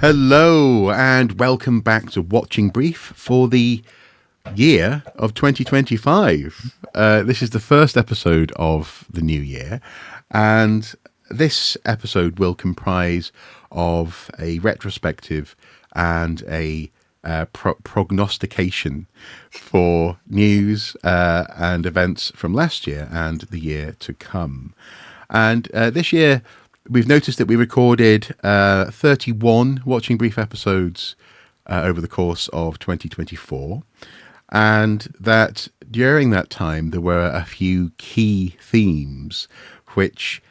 Hello and welcome back to Watching Brief for the year of 2025. This is the first episode of the new year, and this episode will comprise of a retrospective and a prognostication for news and events from last year and the year to come. And this year, we've noticed that we recorded 31 Watching Brief episodes over the course of 2024, and that during that time there were a few key themes which,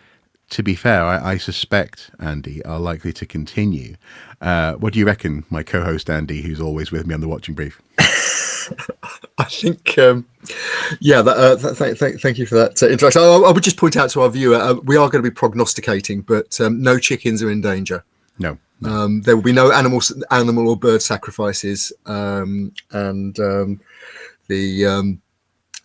to be fair, I suspect, Andy, are likely to continue. What do you reckon, my co-host Andy, who's always with me on the Watching Brief? I think, thank you for that introduction. I would just point out to our viewer, we are going to be prognosticating, but no chickens are in danger. No. There will be no animal or bird sacrifices, and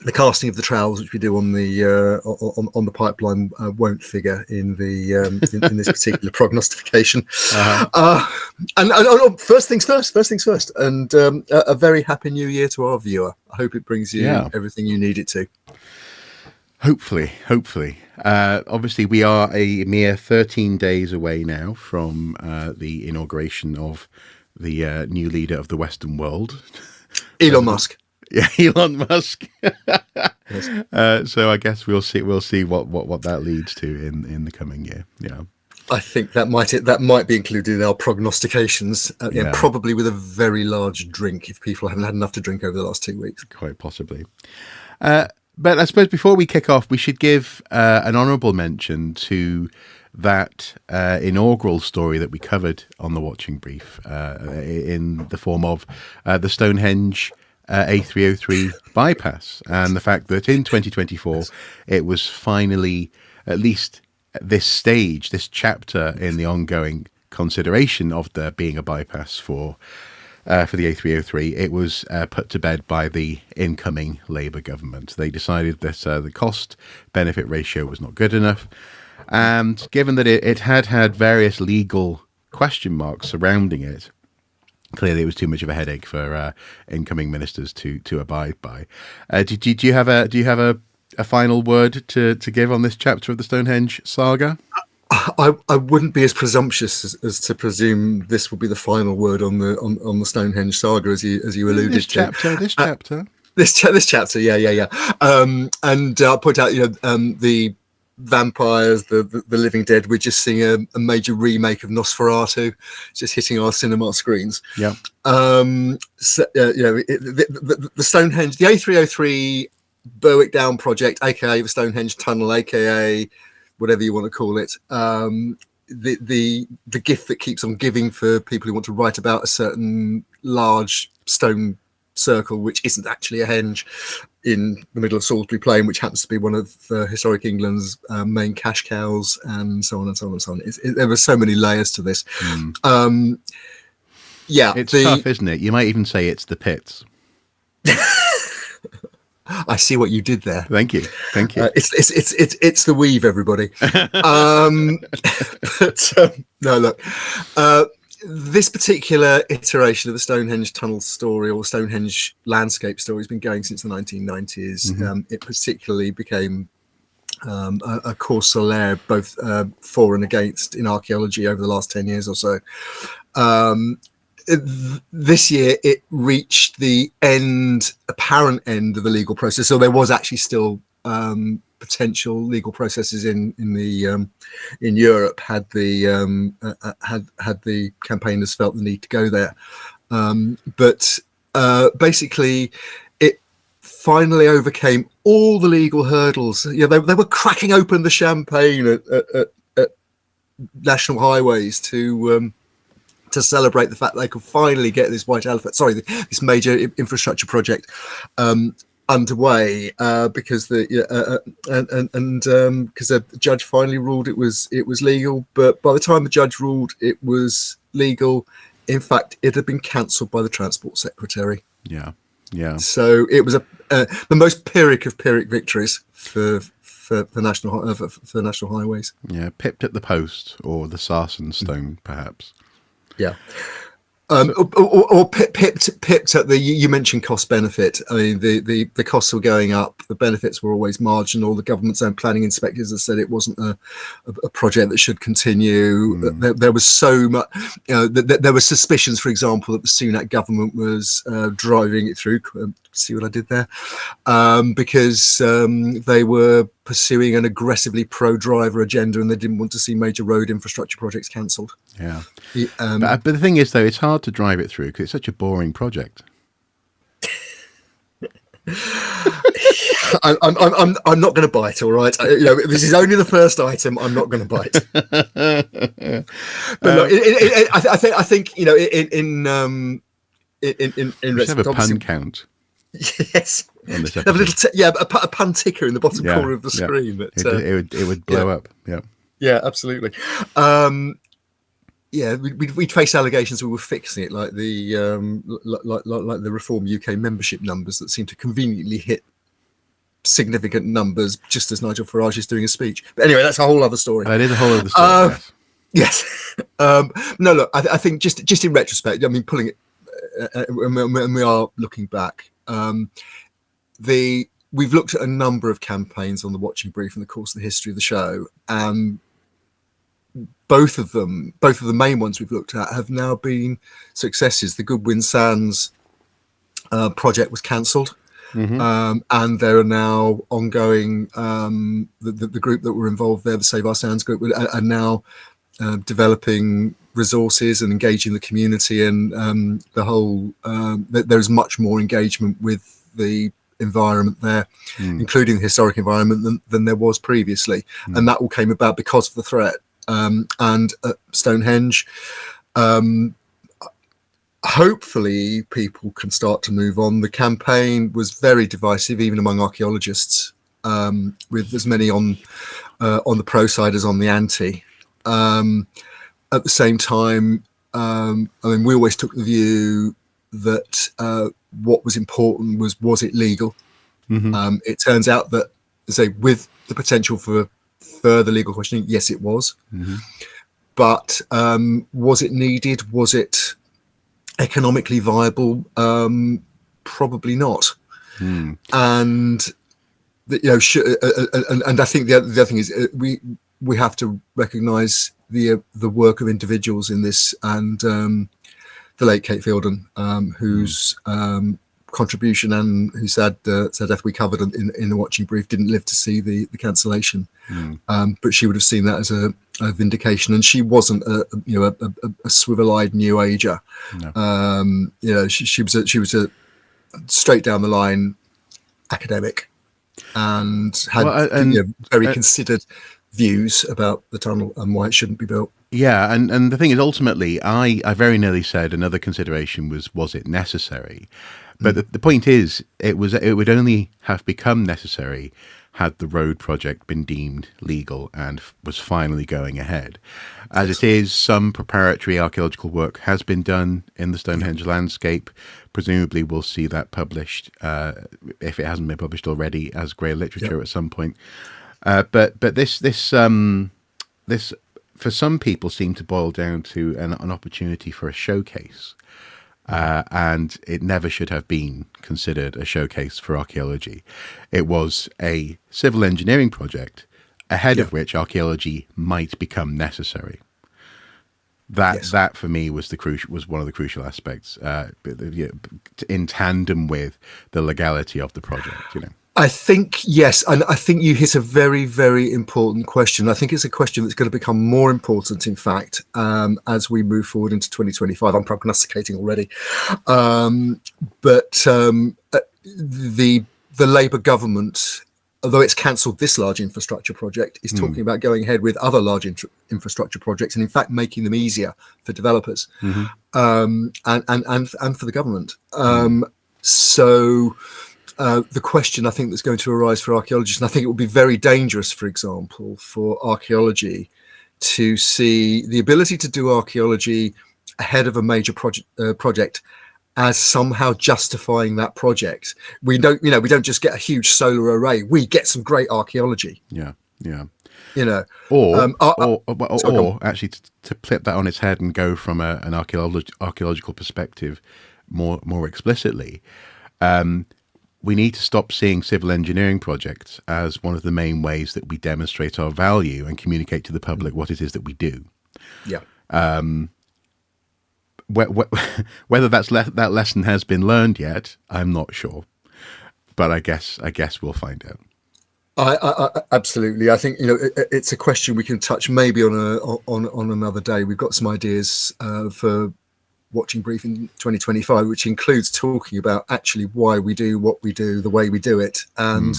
the casting of the trowels, which we do on the pipeline, won't figure in in this particular prognostication. And first things first, and a very happy new year to our viewer. I hope it brings you everything you need it to. Hopefully. Obviously, we are a mere 13 days away now from the inauguration of the new leader of the Western world, Elon Musk. Yeah, Elon Musk. Yes. So I guess we'll see what that leads to in the coming year. Yeah, I think that might be included in our prognostications, probably with a very large drink if people haven't had enough to drink over the last 2 weeks. Quite possibly. But I suppose before we kick off, we should give an honourable mention to that inaugural story that we covered on the Watching Brief in the form of the Stonehenge A303 bypass, and the fact that in 2024 it was finally, at least at this chapter in the ongoing consideration of there being a bypass for the A303, it was put to bed by the incoming Labour government. They decided that the cost-benefit ratio was not good enough, and given that it had various legal question marks surrounding it, clearly it was too much of a headache for incoming ministers to abide by. Do you have a final word to give on this chapter of the Stonehenge saga? I wouldn't be as presumptuous as to presume this will be the final word on the Stonehenge saga, as you alluded to. This chapter, yeah. And I'll point out, the vampires, the living dead. We're just seeing a major remake of Nosferatu, just hitting our cinema screens. Yeah. The Stonehenge, the A303 Berwick Down project, aka the Stonehenge Tunnel, aka whatever you want to call it. The gift that keeps on giving for people who want to write about a certain large stone circle, which isn't actually a henge, in the middle of Salisbury Plain, which happens to be one of historic England's main cash cows, and so on and so on and so on. There were so many layers to this. It's tough, isn't it? You might even say it's the pits. I see what you did there. Thank you. It's the weave, everybody. No, look. This particular iteration of the Stonehenge tunnel story, or Stonehenge landscape story, has been going since the 1990s. It particularly became a cause célèbre, both for and against, in archaeology over the last 10 years or so. This year, it reached the apparent end of the legal process. So there was actually still potential legal processes in Europe had the campaigners felt the need to go there, but basically it finally overcame all the legal hurdles. They were cracking open the champagne at national highways to celebrate the fact they could finally get this this major infrastructure project underway, because the judge finally ruled it was legal. But by the time the judge ruled it was legal, in fact, it had been cancelled by the Transport Secretary. Yeah. So it was the most Pyrrhic of Pyrrhic victories for national highways. Yeah, pipped at the post, or the Sarsen stone, perhaps. Yeah. Or pipped at the, you mentioned cost benefit. I mean, the costs were going up, the benefits were always marginal. The government's own planning inspectors have said it wasn't a project that should continue. There was so much, there were suspicions, for example, that the Sunak government was driving it through. See what I did there? Because they were pursuing an aggressively pro-driver agenda, and they didn't want to see major road infrastructure projects cancelled. Yeah. But the thing is, though, it's hard to drive it through because it's such a boring project. I'm not going to bite. All right, this is only the first item. I'm not going to bite. But look, I think in we should have a pun count. Yes, have a little a pun ticker in the bottom corner of the screen. Yeah. That it would blow up. Yeah, absolutely. We'd face allegations we were fixing it, like the like the Reform UK membership numbers that seem to conveniently hit significant numbers just as Nigel Farage is doing a speech. But anyway, that's a whole other story. That is a whole other story. Yes. No, look, I think just in retrospect, I mean, pulling it, when we are looking back, we've looked at a number of campaigns on the Watching Brief in the course of the history of the show, and both of the main ones we've looked at have now been successes. The Goodwin Sands project was cancelled, and there are now ongoing. The group that were involved there, the Save Our Sands group, are now developing resources and engaging the community, and the whole. There's much more engagement with the environment there, including the historic environment, than there was previously, and that all came about because of the threat. And at Stonehenge, hopefully people can start to move on. The campaign was very divisive, even among archaeologists, with as many on the pro side as on the anti. At the same time, I mean, we always took the view that what was important was it legal? It turns out that, say, with the potential for further legal questioning, yes, it was. But was it needed? Was it economically viable? Probably not. And and I think the other thing is we have to recognise the work of individuals in this, and the late Kate Fielden, whose contribution and who sad death we covered in the Watching Brief, didn't live to see the cancellation, but she would have seen that as a vindication. And she wasn't a swivel-eyed new ager. No. She was a straight down the line academic, and had very considered views about the tunnel and why it shouldn't be built. Yeah, and the thing is, ultimately, I very nearly said another consideration was it necessary? But the point is, it would only have become necessary had the road project been deemed legal and was finally going ahead. As it is, some preparatory archaeological work has been done in the Stonehenge landscape. Presumably, we'll see that published, if it hasn't been published already, as grey literature at some point. But this for some people seemed to boil down to an opportunity for a showcase. And it never should have been considered a showcase for archaeology. It was a civil engineering project ahead of which archaeology might become necessary. That for me was one of the crucial aspects, in tandem with the legality of the project. I think, yes, and I think you hit a very, very important question. I think it's a question that's going to become more important, in fact, as we move forward into 2025. I'm prognosticating already. But the Labour government, although it's cancelled this large infrastructure project, is talking about going ahead with other large infrastructure projects, and in fact making them easier for developers and for the government. So the question I think that's going to arise for archaeologists, and I think it would be very dangerous, for example, for archaeology to see the ability to do archaeology ahead of a major project as somehow justifying that project. We don't just get a huge solar array. We get some great archaeology. Yeah. You know, Or, I, sorry, come on. or actually to flip that on its head and go from an archaeological perspective more explicitly, we need to stop seeing civil engineering projects as one of the main ways that we demonstrate our value and communicate to the public what it is that we do. Yeah. Whether that lesson has been learned yet, I'm not sure, but I guess we'll find out. I absolutely. I think it's a question we can touch maybe on another day. We've got some ideas for watching brief in 2025, which includes talking about actually why we do what we do, the way we do it, and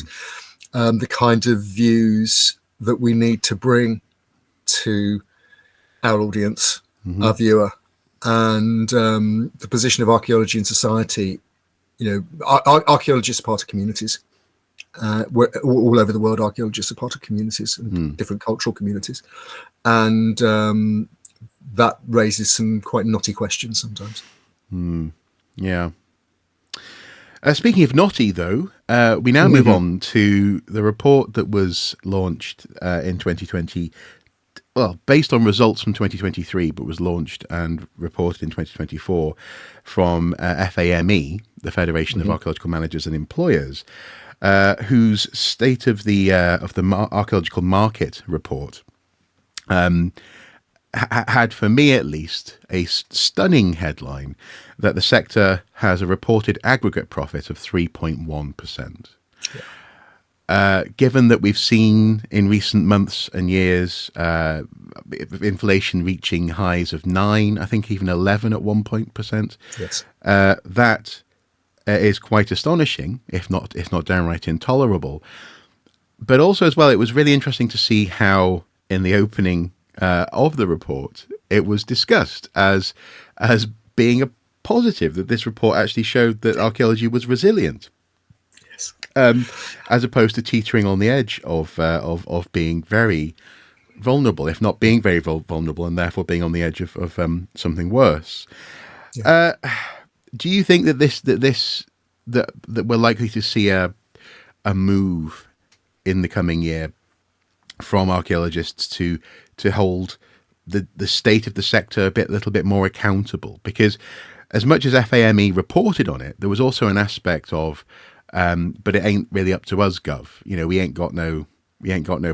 the kind of views that we need to bring to our audience, our viewer, and the position of archaeology in society. Archaeologists are part of communities. All over the world, archaeologists are part of communities and different cultural communities, and that raises some quite knotty questions sometimes. Yeah. Speaking of knotty, though, we now move on to the report that was launched in 2020. Well, based on results from 2023, but was launched and reported in 2024 from FAME, the Federation of Archaeological Managers and Employers, whose State of the Archaeological Market report had, for me at least, a stunning headline that the sector has a reported aggregate profit of 3.1%. Given that we've seen in recent months and years inflation reaching highs of 9, I think even 11 at one point%, yes, that is quite astonishing, if not downright intolerable. But also as well, it was really interesting to see how in the opening of the report it was discussed as being a positive, that this report actually showed that archaeology was resilient. As opposed to teetering on the edge of being very vulnerable, if not being very vulnerable, and therefore being on the edge of something worse. Yeah. Do you think that we're likely to see a move in the coming year from archaeologists to hold the state of the sector a little bit more accountable? Because as much as FAME reported on it, there was also an aspect of but it ain't really up to us, Gov. We ain't got no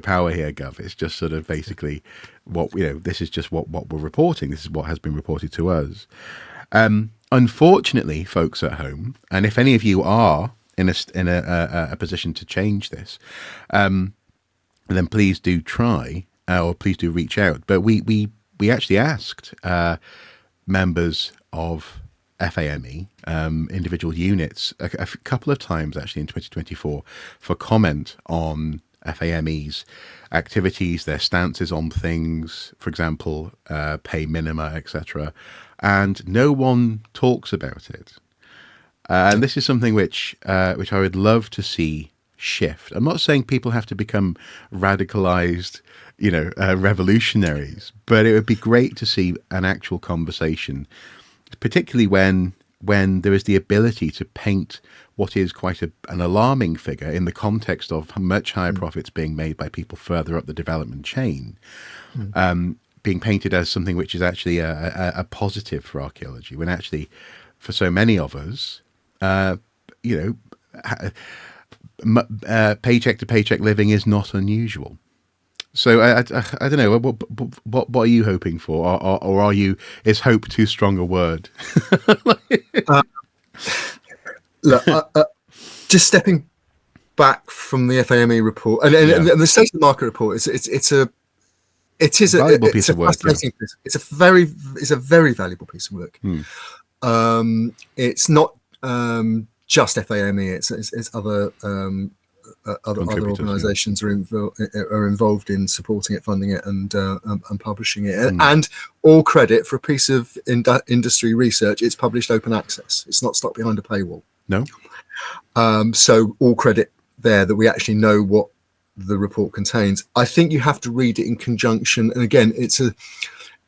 power here, Gov. It's just sort of basically what this is just what we're reporting. This is what has been reported to us. Unfortunately, folks at home, and if any of you are in a position to change this, then please do try, or please do reach out. But we actually asked members of FAME, individual units, a couple of times actually in 2024 for comment on FAME's activities, their stances on things, for example, pay minima, etc. And no one talks about it. And this is something which I would love to see shift. I'm not saying people have to become radicalized, revolutionaries, but it would be great to see an actual conversation, particularly when there is the ability to paint what is quite an alarming figure in the context of much higher profits being made by people further up the development chain, being painted as something which is actually a positive for archaeology, when actually, for so many of us, paycheck to paycheck living is not unusual. So I don't know, what are you hoping for, or are you, is hope too strong a word? Look, just stepping back from the FAME report and the State of the Market report, it's a valuable piece of work. It's a very valuable piece of work. It's not just FAME; it's other organisations are involved in supporting it, funding it, and publishing it. And all credit for a piece of industry research. It's published open access. It's not stuck behind a paywall. No. So all credit there that we actually know what the report contains. I think you have to read it in conjunction. And again, it's a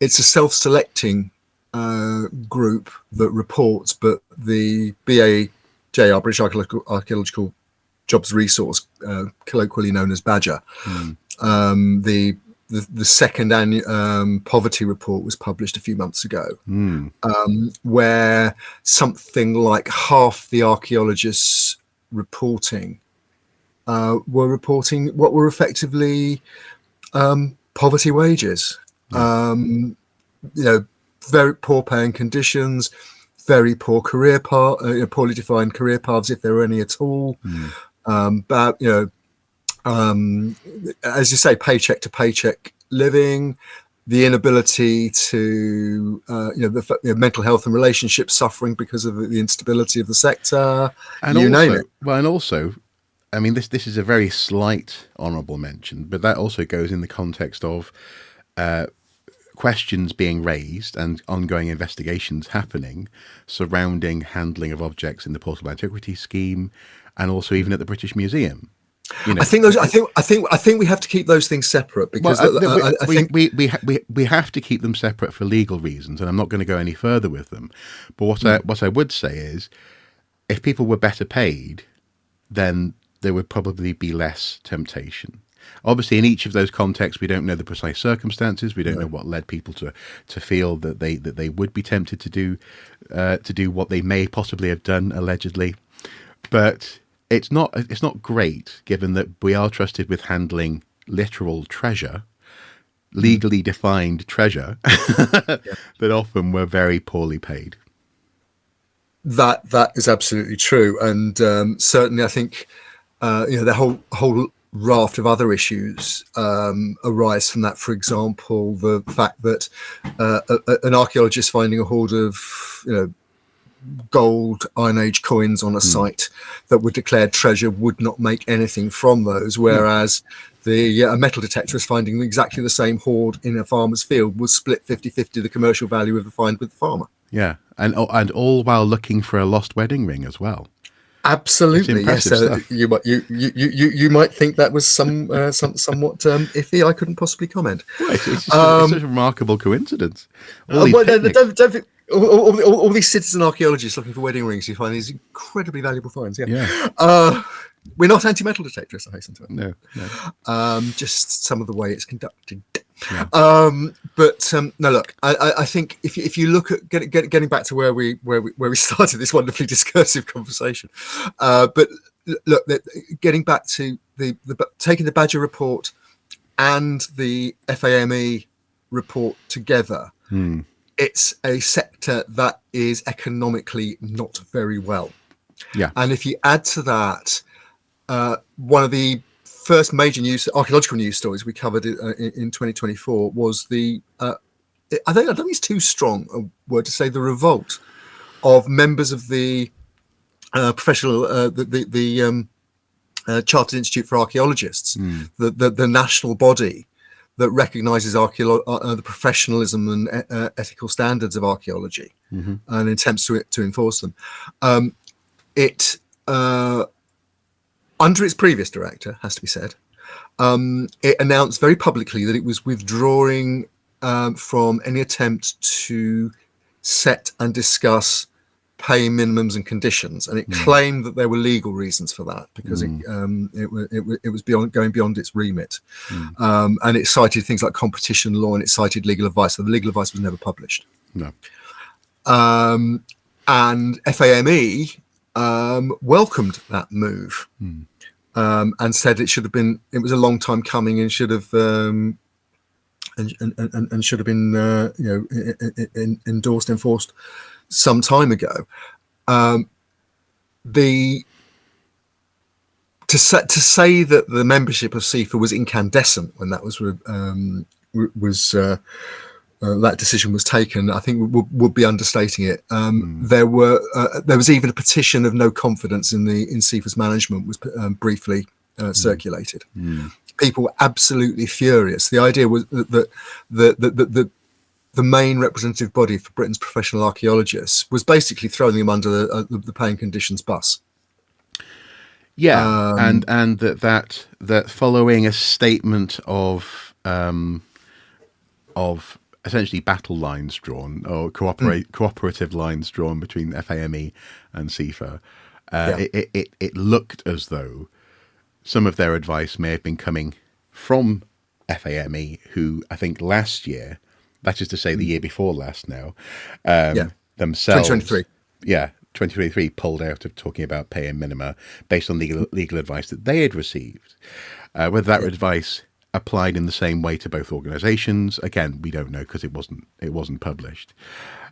self-selecting group that reports, but the BAJ, our British Archaeological Jobs Resource, colloquially known as Badger, The second annual poverty report was published a few months ago, where something like half the archaeologists reporting were reporting what were effectively poverty wages. Very poor paying conditions, very poor career path, poorly defined career paths, if there were any at all. But as you say, paycheck to paycheck living, the inability to, mental health and relationships suffering because of the instability of the sector. And you also, name it. well, and also, I mean, this is a very slight honourable mention, but that also goes in the context of questions being raised and ongoing investigations happening surrounding handling of objects in the Portable Antiquities Scheme, and also even at the British Museum. I think we have to keep those things separate, because we have to keep them separate for legal reasons, and I'm not going to go any further with them. But what I would say is, if people were better paid, then there would probably be less temptation. Obviously, in each of those contexts, we don't know the precise circumstances. We don't know what led people to feel that they would be tempted to do what they may possibly have done allegedly. But it's not great, given that we are trusted with handling literal treasure, legally defined treasure, that often were very poorly paid. That is absolutely true, and certainly I think the whole raft of other issues arise from that. For example, the fact that an archaeologist finding a hoard of gold Iron Age coins on a site that were declared treasure would not make anything from those, whereas a metal detector is finding exactly the same hoard in a farmer's field would split 50-50 the commercial value of the find with the farmer. Yeah, and all while looking for a lost wedding ring as well. Absolutely, yes. You might think that was somewhat iffy. I couldn't possibly comment. Well, it's just such a remarkable coincidence. All these citizen archaeologists looking for wedding rings, you find these incredibly valuable finds. Yeah. We're not anti-metal detectors, I hasten to add. No. Just some of the way it's conducted. Yeah. No, look, I think if you look at getting back to where we started this wonderfully discursive conversation, but look, getting back to the taking the Badger report and the FAME report together, it's a sector that is economically not very well. Yeah. And if you add to that, one of the first major archaeological news stories we covered in 2024 was I don't think it's too strong a word to say, the revolt of members of the professional Chartered Institute for Archaeologists, the national body that recognises the professionalism and ethical standards of archaeology, and attempts to enforce them. Under its previous director, has to be said, it announced very publicly that it was withdrawing from any attempt to set and discuss pay minimums and conditions, and it claimed that there were legal reasons for that, because it was going beyond its remit, and it cited things like competition law, and it cited legal advice. So the legal advice was never published. No. And FAME welcomed that move, and said it was a long time coming, and should have and should have been endorsed, enforced some time ago. To say that the membership of CIFA was incandescent when that was that decision was taken, I think would be understating it. There was even a petition of no confidence in CIFA's management was briefly circulated. People were absolutely furious. The idea was that the main representative body for Britain's professional archaeologists was basically throwing them under the pay and conditions bus. Yeah, and that following a statement of essentially battle lines drawn, or cooperative lines drawn between FAME and CIFA, it looked as though some of their advice may have been coming from FAME, who I think last year, that is to say the year before last now, Yeah. themselves, 2023. yeah, 2023 pulled out of talking about pay and minima based on legal advice that they had received. Whether that advice applied in the same way to both organisations, again, we don't know because it wasn't published.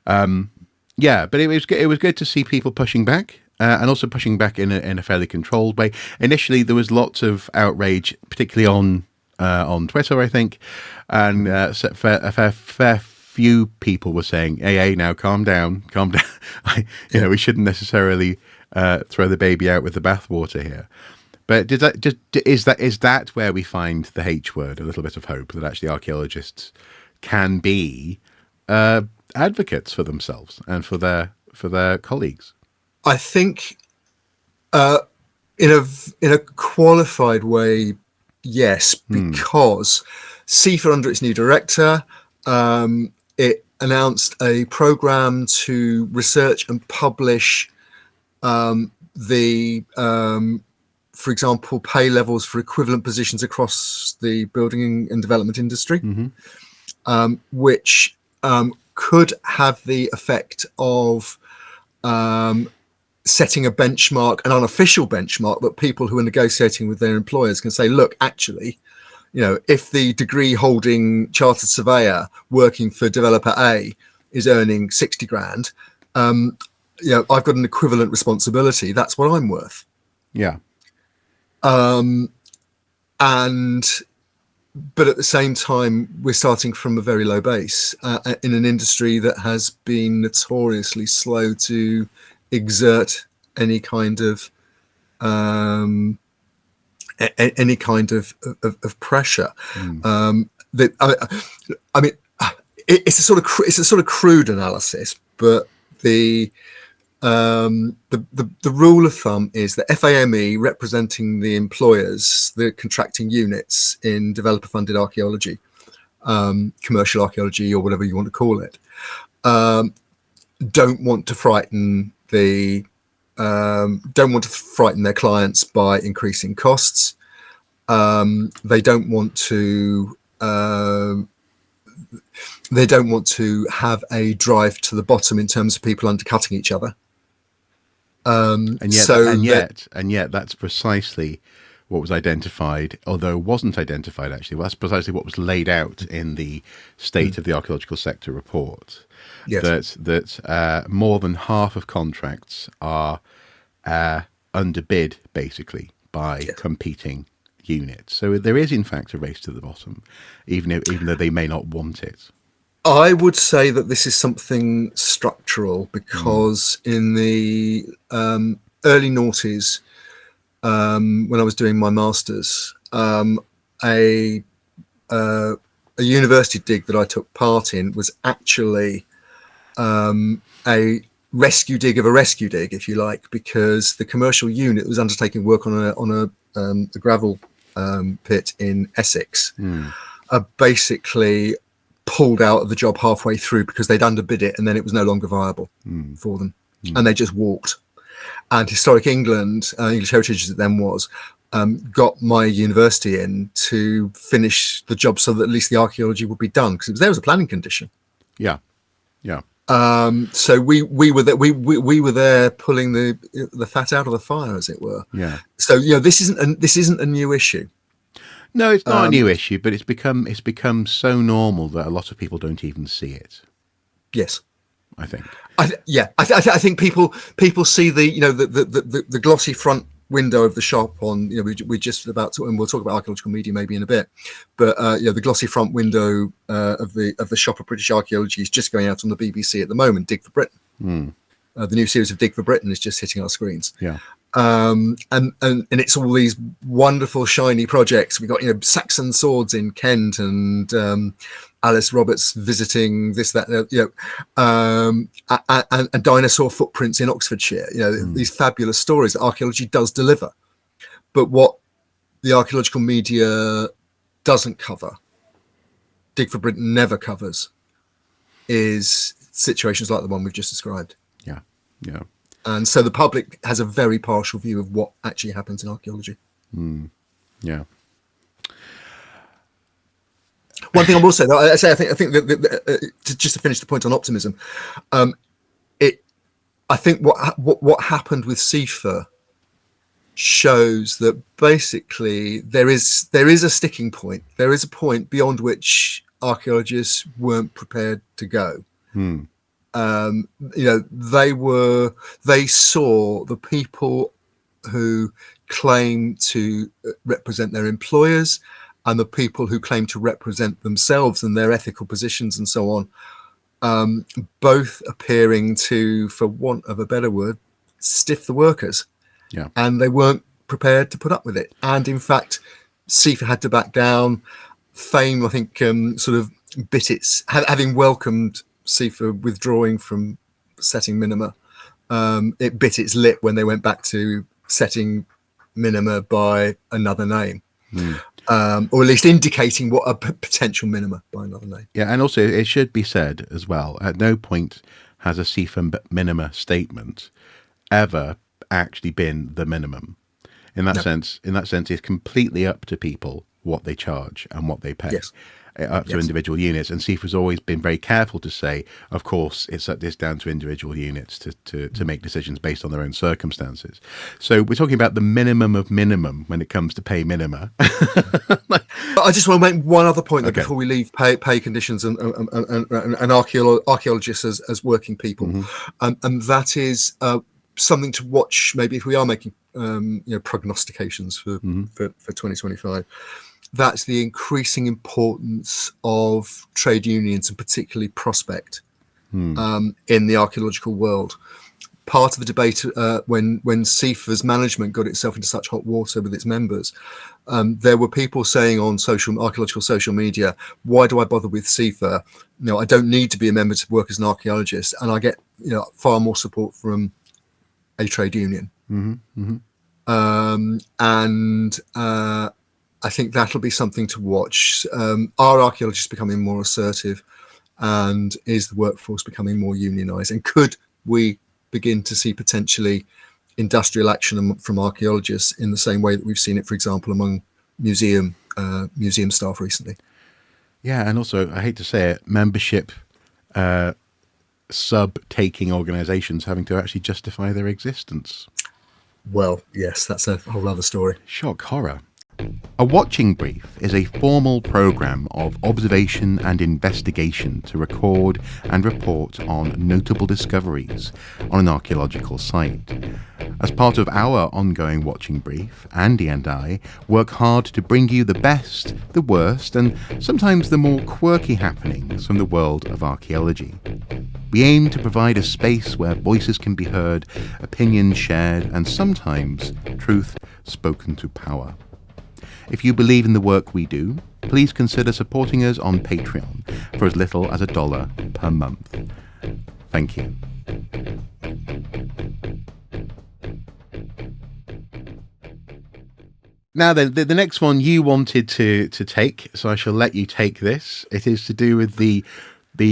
Yeah, but it was good to see people pushing back, and also pushing back in a fairly controlled way. Initially, there was lots of outrage, particularly on Twitter, I think, and a fair few people were saying, "Hey, now calm down, calm down." We shouldn't necessarily throw the baby out with the bathwater here. But is that where we find the H word, a little bit of hope that actually archaeologists can be advocates for themselves and for their colleagues? I think in a qualified way, yes, because CIFA, under its new director, it announced a program to research and publish for example, pay levels for equivalent positions across the building and development industry, which could have the effect of setting a benchmark, an unofficial benchmark, that people who are negotiating with their employers can say, look, actually, if the degree holding chartered surveyor working for developer A is earning 60 grand, I've got an equivalent responsibility. That's what I'm worth. Yeah. But at the same time, we're starting from a very low base in an industry that has been notoriously slow to exert any kind of pressure. It's a sort of crude analysis, but the rule of thumb is that FAME, representing the employers, the contracting units in developer-funded archaeology, commercial archaeology, or whatever you want to call it, don't want to frighten their clients by increasing costs. They don't want to have a drive to the bottom in terms of people undercutting each other. And yet that's precisely what was identified, although it wasn't identified actually. Well, that's precisely what was laid out in the State of the Archaeological Sector report. Yes. That more than half of contracts are underbid, basically, by competing units. So there is, in fact, a race to the bottom, even though they may not want it. I would say that this is something structural, because in the early noughties, when I was doing my master's, a university dig that I took part in was actually a rescue dig of a rescue dig, if you like, because the commercial unit was undertaking work on a gravel pit in Essex, basically pulled out of the job halfway through because they'd underbid it, and then it was no longer viable for them, and they just walked. And Historic England, English Heritage as it then was, got my university in to finish the job so that at least the archaeology would be done, because it was there as a planning condition. Yeah. So we were there, we were there pulling the fat out of the fire, as it were. Yeah. So this isn't a new issue. No, it's not a new issue, but it's become so normal that a lot of people don't even see it. Yes, I think. I think people see the glossy front window of the shop on. We're just about to, and we'll talk about archaeological media maybe in a bit, but the glossy front window of the shop of British archaeology is just going out on the BBC at the moment. Dig for Britain. The new series of Dig for Britain is just hitting our screens. Yeah. And it's all these wonderful shiny projects. We got Saxon swords in Kent, and Alice Roberts visiting this, that, and dinosaur footprints in Oxfordshire. These fabulous stories that archaeology does deliver. But what the archaeological media doesn't cover, Dig for Britain never covers, is situations like the one we've just described. Yeah. And so the public has a very partial view of what actually happens in archaeology. Yeah. One thing I will say, though, I think that just to finish the point on optimism, I think what happened with CIFA shows that basically there is a sticking point. There is a point beyond which archaeologists weren't prepared to go. Hmm. They saw the people who claim to represent their employers and the people who claim to represent themselves and their ethical positions and so on, both appearing to, for want of a better word, stiff the workers. Yeah. And they weren't prepared to put up with it. And in fact, CIFA had to back down. Fame, I think, sort of bit its, having welcomed CIFA withdrawing from setting minima, it bit its lip when they went back to setting minima by another name. Or at least indicating what a potential minima by another name. Yeah, and also it should be said as well, at no point has a CIFA minima statement ever actually been the minimum. In that sense, it's completely up to people what they charge and what they pay. Yes. Up to individual units, and CIFA's always been very careful to say, of course, it's down to individual units to make decisions based on their own circumstances. So we're talking about the minimum of minimum when it comes to pay minima. But I just want to make one other point before we leave pay conditions and archaeologists as working people, and that is something to watch. Maybe if we are making prognostications for 2025. That's the increasing importance of trade unions and particularly Prospect in the archaeological world. Part of the debate when CIFA's management got itself into such hot water with its members, there were people saying on archaeological social media, why do I bother with CIFA? I don't need to be a member to work as an archaeologist, and I get far more support from a trade union. I think that'll be something to watch. Are archaeologists becoming more assertive, and is the workforce becoming more unionised? And could we begin to see potentially industrial action from archaeologists in the same way that we've seen it, for example, among museum staff recently? Yeah, and also, I hate to say it, membership sub-taking organisations having to actually justify their existence. Well, yes, that's a whole other story. Shock horror. A watching brief is a formal programme of observation and investigation to record and report on notable discoveries on an archaeological site. As part of our ongoing watching brief, Andy and I work hard to bring you the best, the worst, and sometimes the more quirky happenings from the world of archaeology. We aim to provide a space where voices can be heard, opinions shared, and sometimes truth spoken to power. If you believe in the work we do, please consider supporting us on Patreon for as little as $1 per month. Thank you. Now then, the next one you wanted to take, so I shall let you take this. It is to do with the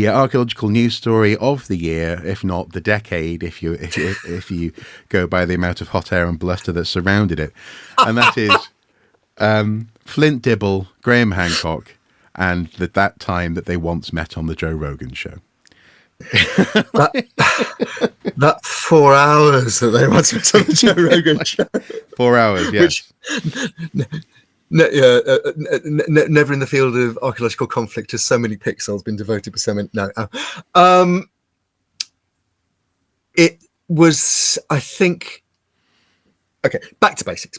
archaeological news story of the year, if not the decade, if you go by the amount of hot air and bluster that surrounded it, and that is Flint, Dibble, Graham Hancock, and that time that they once met on the Joe Rogan show. that 4 hours that they once met on the Joe Rogan show. 4 hours, yes. Never in the field of archaeological conflict has so many pixels been devoted to so many. No, it was, I think. Okay, back to basics.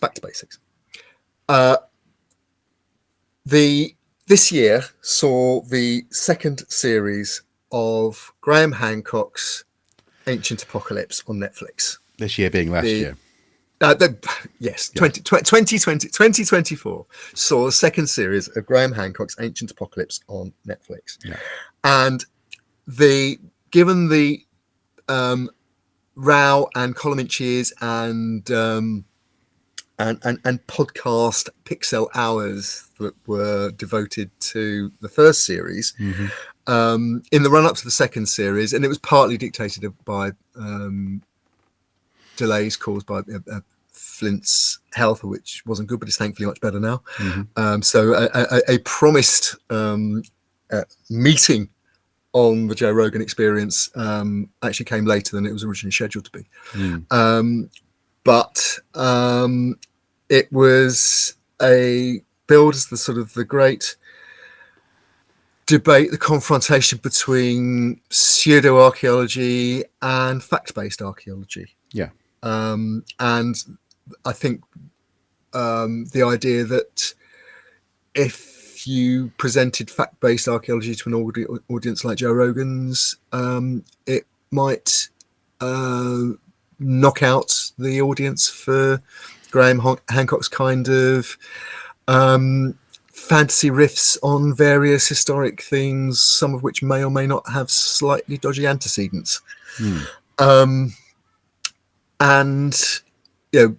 This year saw the second series of Graham Hancock's Ancient Apocalypse on Netflix. This year being last year. Yes, yeah. 2024 saw the second series of Graham Hancock's Ancient Apocalypse on Netflix. Yeah. And given the row and column inches and podcast pixel hours that were devoted to the first series, in the run-up to the second series, and it was partly dictated by delays caused by Flint's health, which wasn't good, but is thankfully much better now. Mm-hmm. So a promised meeting on the Joe Rogan Experience actually came later than it was originally scheduled to be. But it was a billed as the sort of the great debate, the confrontation between pseudo-archaeology and fact-based archaeology. Yeah. And I think the idea that if you presented fact-based archaeology to an audience like Joe Rogan's, it might knock out the audience for Graham Hancock's kind of fantasy riffs on various historic themes, some of which may or may not have slightly dodgy antecedents. And the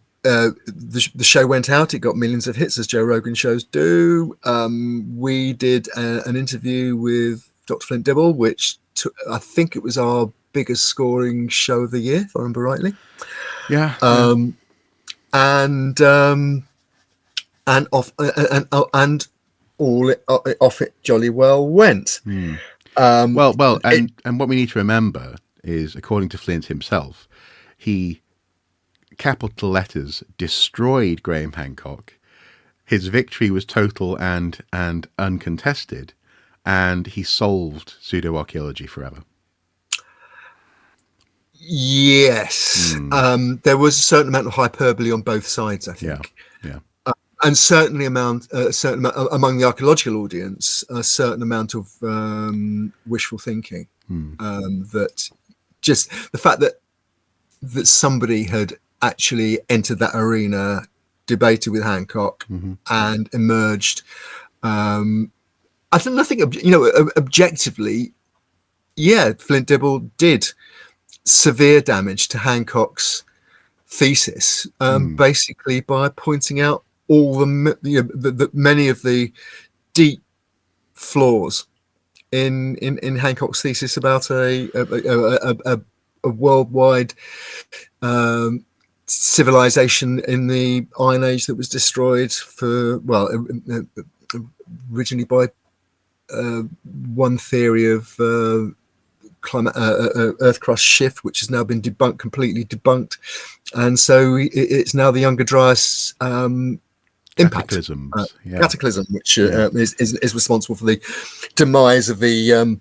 show went out. It got millions of hits, as Joe Rogan shows do. We did an interview with Dr. Flint Dibble, which I think it was our biggest scoring show of the year, if I remember rightly. Yeah. And off it jolly well went. And what we need to remember is, according to Flint himself, he, capital letters, destroyed Graham Hancock. His victory was total and uncontested, and he solved pseudo-archaeology forever. Yes. There was a certain amount of hyperbole on both sides, I think. Yeah. And certainly among the archaeological audience, a certain amount of wishful thinking. That just the fact that somebody had actually entered that arena, debated with Hancock, and emerged. I think objectively, Flint Dibble did severe damage to Hancock's thesis, basically by pointing out all the many of the deep flaws in Hancock's thesis about a worldwide civilization in the Iron Age that was destroyed originally by one theory of climate earth crust shift, which has now been completely debunked, and so it's now the Younger Dryas impact cataclysm, which is responsible for the demise of the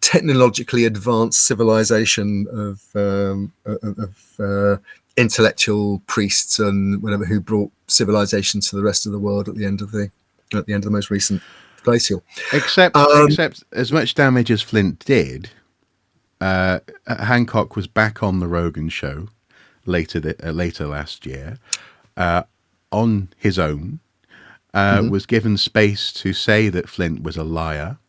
technologically advanced civilization of intellectual priests and whatever, who brought civilization to the rest of the world at the end of the most recent glacial. Except as much damage as Flint did, Hancock was back on the Rogan show later last year on his own. Was given space to say that Flint was a liar,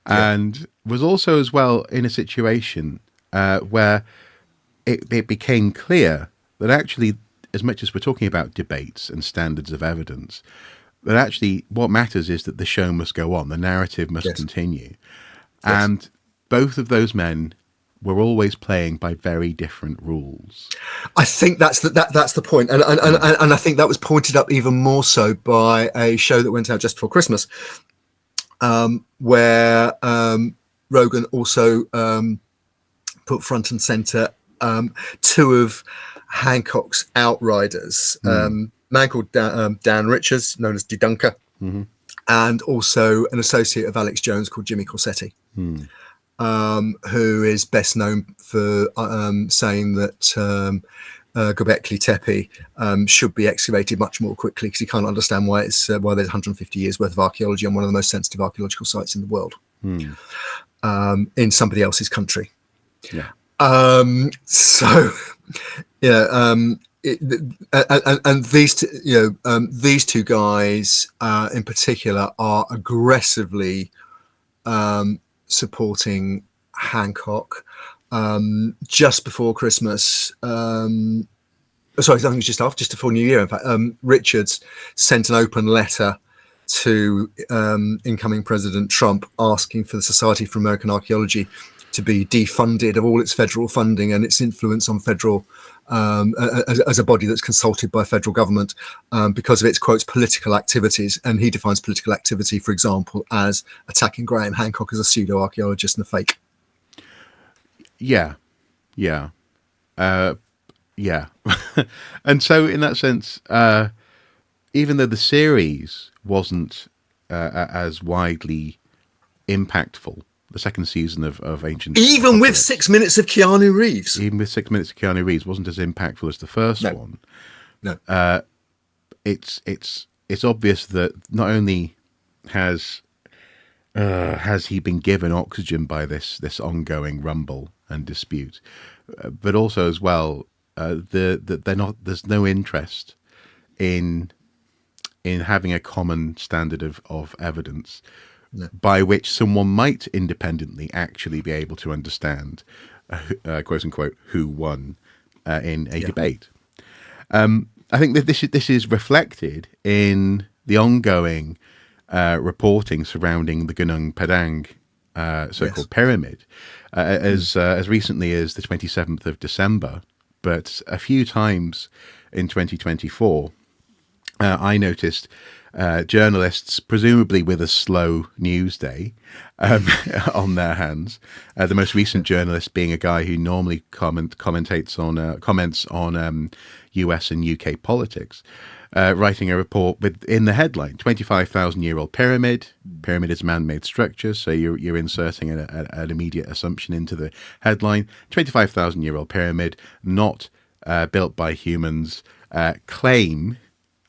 and was also as well in a situation where it became clear that actually, as much as we're talking about debates and standards of evidence, that actually what matters is that the show must go on, the narrative must continue. And both of those men were always playing by very different rules. I think that's the point, and I think that was pointed up even more so by a show that went out just before Christmas, where Rogan also put front and center two of Hancock's outriders, a man called Dan Richards, known as Didunker, and also an associate of Alex Jones called Jimmy Corsetti. Who is best known for saying that Göbekli Tepe should be excavated much more quickly, because he can't understand why there's 150 years worth of archaeology on one of the most sensitive archaeological sites in the world, in somebody else's country. And these two guys in particular are aggressively supporting Hancock. Just before Christmas, sorry, I think it was just before New Year, in fact, Richards sent an open letter to incoming President Trump asking for the Society for American Archaeology to be defunded of all its federal funding and its influence on federal as a body that's consulted by federal government because of its, quotes, political activities. And he defines political activity, for example, as attacking Graham Hancock as a pseudo-archaeologist and a fake. Yeah. Yeah. And so in that sense, even though the series wasn't as widely impactful, the second season of Ancient Even with Apocalypse, 6 minutes of Keanu Reeves. even with 6 minutes of Keanu Reeves, wasn't as impactful as the first one. No. It's obvious that not only has he been given oxygen by this ongoing rumble and dispute, but also as well that there's no interest in having a common standard of evidence by which someone might independently actually be able to understand, quote unquote, who won in a debate. I think that this is reflected in the ongoing reporting surrounding the Gunung Padang so-called pyramid, as recently as the 27th of December, but a few times in 2024, I noticed journalists, presumably with a slow news day on their hands, the most recent journalist being a guy who normally comments on US and UK politics, writing a report with in the headline 25,000-year-old pyramid is a man-made structure, so you're inserting an immediate assumption into the headline. 25,000-year-old pyramid, not built by humans, claim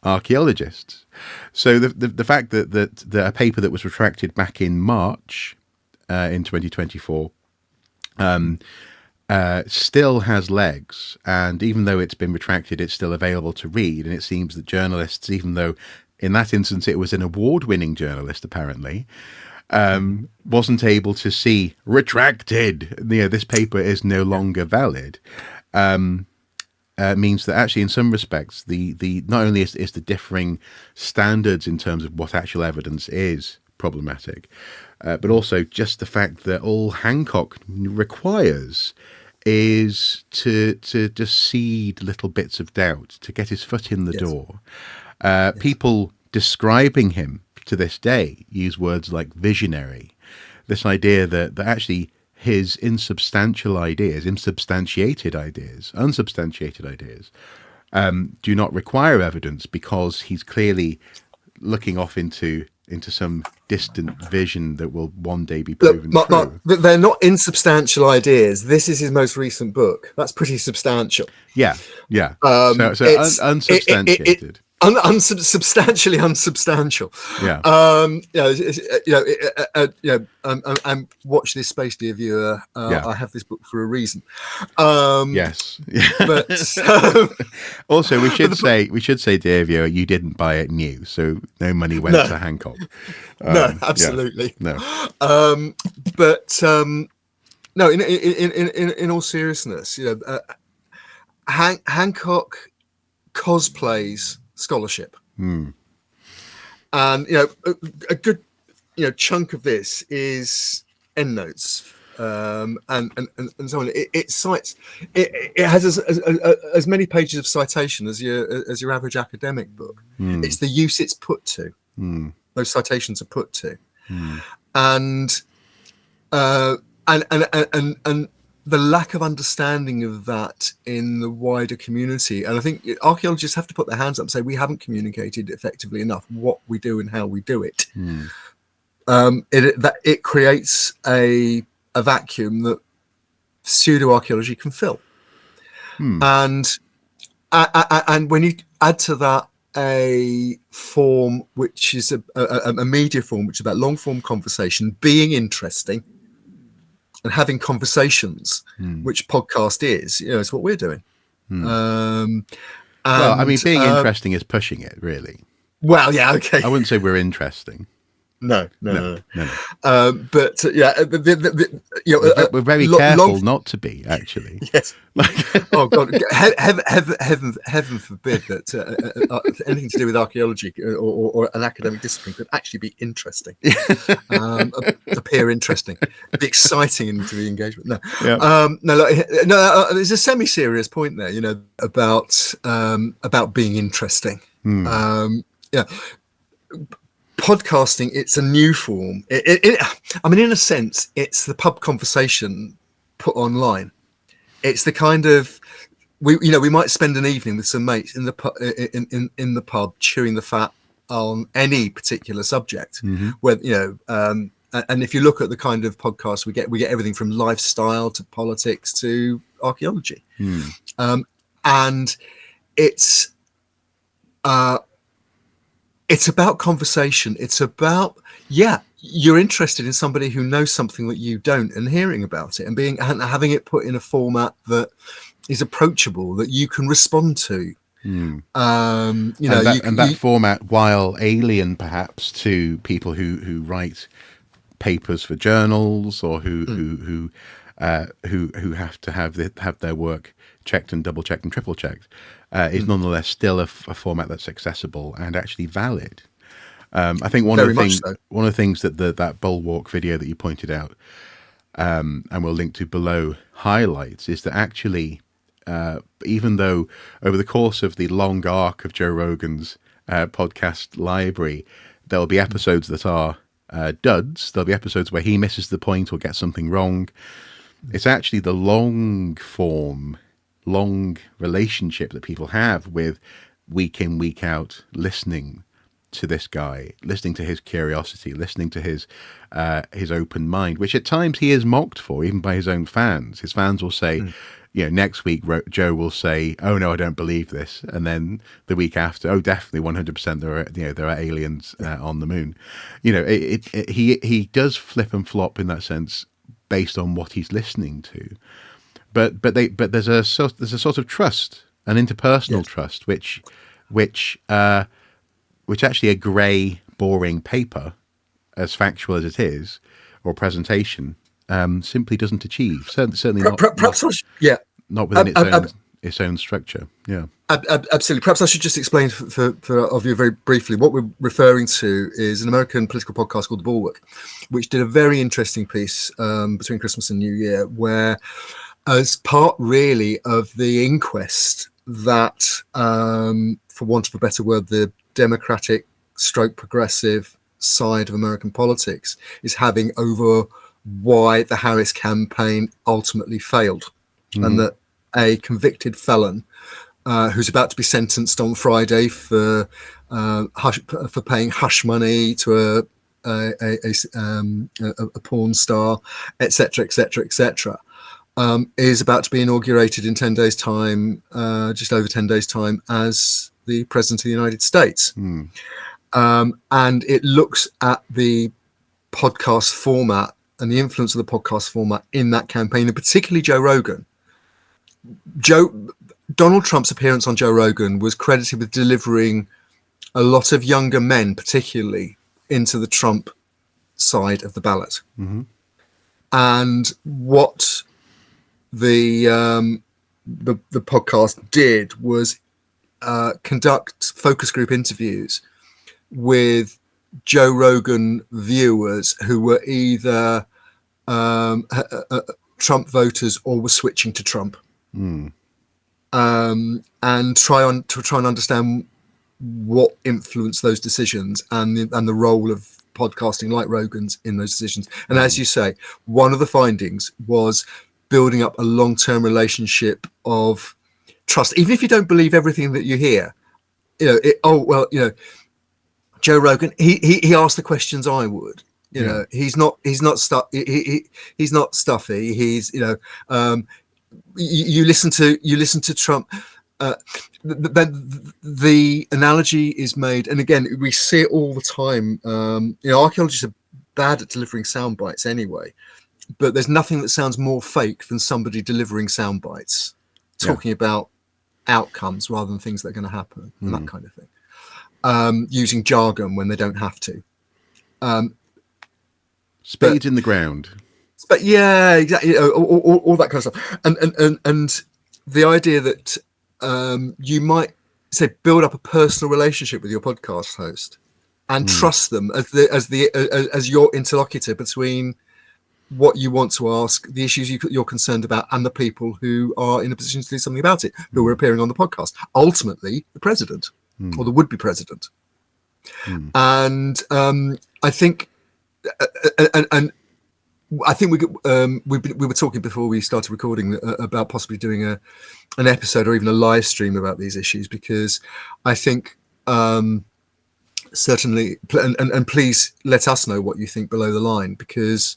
archaeologists. So the fact that a paper that was retracted back in March in 2024 still has legs, and even though it's been retracted, it's still available to read. And it seems that journalists, even though in that instance it was an award-winning journalist apparently, wasn't able to see retracted. This paper is no longer valid. Means that actually in some respects the not only is the differing standards in terms of what actual evidence is problematic, but also just the fact that all Hancock requires is to just seed little bits of doubt, to get his foot in the door. People describing him to this day use words like visionary, this idea that actually his unsubstantiated ideas do not require evidence, because he's clearly looking off into some distant vision that will one day be proven true. Mark, they're not insubstantial ideas. This is his most recent book. That's pretty substantial. Yeah. Unsubstantiated. Substantially unsubstantial. Yeah. And watch this space, dear viewer. I have this book for a reason. Yes. But also, we should say, dear viewer, you didn't buy it new, so no money went to Hancock. No, absolutely. No. No. In all seriousness, Hancock cosplays scholarship, and a good chunk of this is endnotes, and so on. It cites, it has as many pages of citation as your average academic book. It's the use it's put to. Those citations are put to, and the lack of understanding of that in the wider community. And I think archaeologists have to put their hands up and say, we haven't communicated effectively enough what we do and how we do it. It creates a vacuum that pseudo-archaeology can fill. And when you add to that a form which is a media form, which is about long-form conversation, being interesting, and having conversations, which podcast is, it's what we're doing. Well, I mean, being interesting is pushing it, really. Well, yeah, okay. I wouldn't say we're interesting. No. No. But yeah, We're very long. careful not to be, actually. Yes. Oh God, heaven forbid that anything to do with archaeology or an academic discipline could actually be interesting, appear interesting, be exciting to the engagement. No, Yeah. there's a semi-serious point there, about being interesting. Yeah. Podcasting, it's a new form. I mean, in a sense, it's the pub conversation put online. It's the kind of we might spend an evening with some mates in the pub, in the pub, chewing the fat on any particular subject. Where and if you look at the kind of podcasts we get everything from lifestyle to politics to archaeology, and it's about conversation. It's about, you're interested in somebody who knows something that you don't, and hearing about it and having it put in a format that is approachable, that you can respond to. That format, while alien perhaps to people who write papers for journals or who have to have their work checked and double checked and triple checked, is nonetheless still a format that's accessible and actually valid. I think one of the things that that Bulwark video that you pointed out, and we'll link to below, highlights is that actually, even though over the course of the long arc of Joe Rogan's podcast library, there will be episodes that are duds. There'll be episodes where he misses the point or gets something wrong. It's actually the long relationship that people have with week in, week out, listening to this guy, listening to his curiosity, listening to his open mind, which at times he is mocked for, even by his own fans. His fans will say, next week Joe will say, "Oh no, I don't believe this," and then the week after, "Oh, definitely, 100%, there are aliens on the moon." He does flip and flop in that sense, based on what he's listening to. But there's a sort of trust, an interpersonal trust, which actually a grey, boring paper, as factual as it is, or presentation, simply doesn't achieve. Certainly not. Not within its own structure. Yeah. Absolutely. Perhaps I should just explain for of you very briefly. What we're referring to is an American political podcast called The Bulwark, which did a very interesting piece between Christmas and New Year, where, as part really of the inquest that, for want of a better word, the Democratic / progressive side of American politics is having over why the Harris campaign ultimately failed, and that a convicted felon who's about to be sentenced on Friday for paying hush money to a porn star, etc., is about to be inaugurated in 10 days' time, just over 10 days' time, as the President of the United States. And it looks at the podcast format and the influence of the podcast format in that campaign, and particularly Joe Rogan. Donald Trump's appearance on Joe Rogan was credited with delivering a lot of younger men, particularly, into the Trump side of the ballot. And what the podcast did was conduct focus group interviews with Joe Rogan viewers who were either Trump voters or were switching to Trump, and try and understand what influenced those decisions and the role of podcasting like Rogan's in those decisions. And as you say, one of the findings was building up a long-term relationship of trust, even if you don't believe everything that you hear. Joe Rogan, he asked the questions I would. He's not stuffy. He's you listen to Trump. The analogy is made, and again, we see it all the time. Archaeologists are bad at delivering sound bites anyway, but there's nothing that sounds more fake than somebody delivering sound bites, talking about outcomes rather than things that are going to happen, and that kind of thing. Using jargon when they don't have to. Spades in the ground. But yeah, exactly. All that kind of stuff. And the idea that you might say build up a personal relationship with your podcast host and trust them as your interlocutor between what you want to ask, the issues you're concerned about, and the people who are in a position to do something about it, who are appearing on the podcast. Ultimately, the president or the would-be president. And I think, and I think we were talking before we started recording about possibly doing an episode or even a live stream about these issues, because I think certainly, and please let us know what you think below the line, because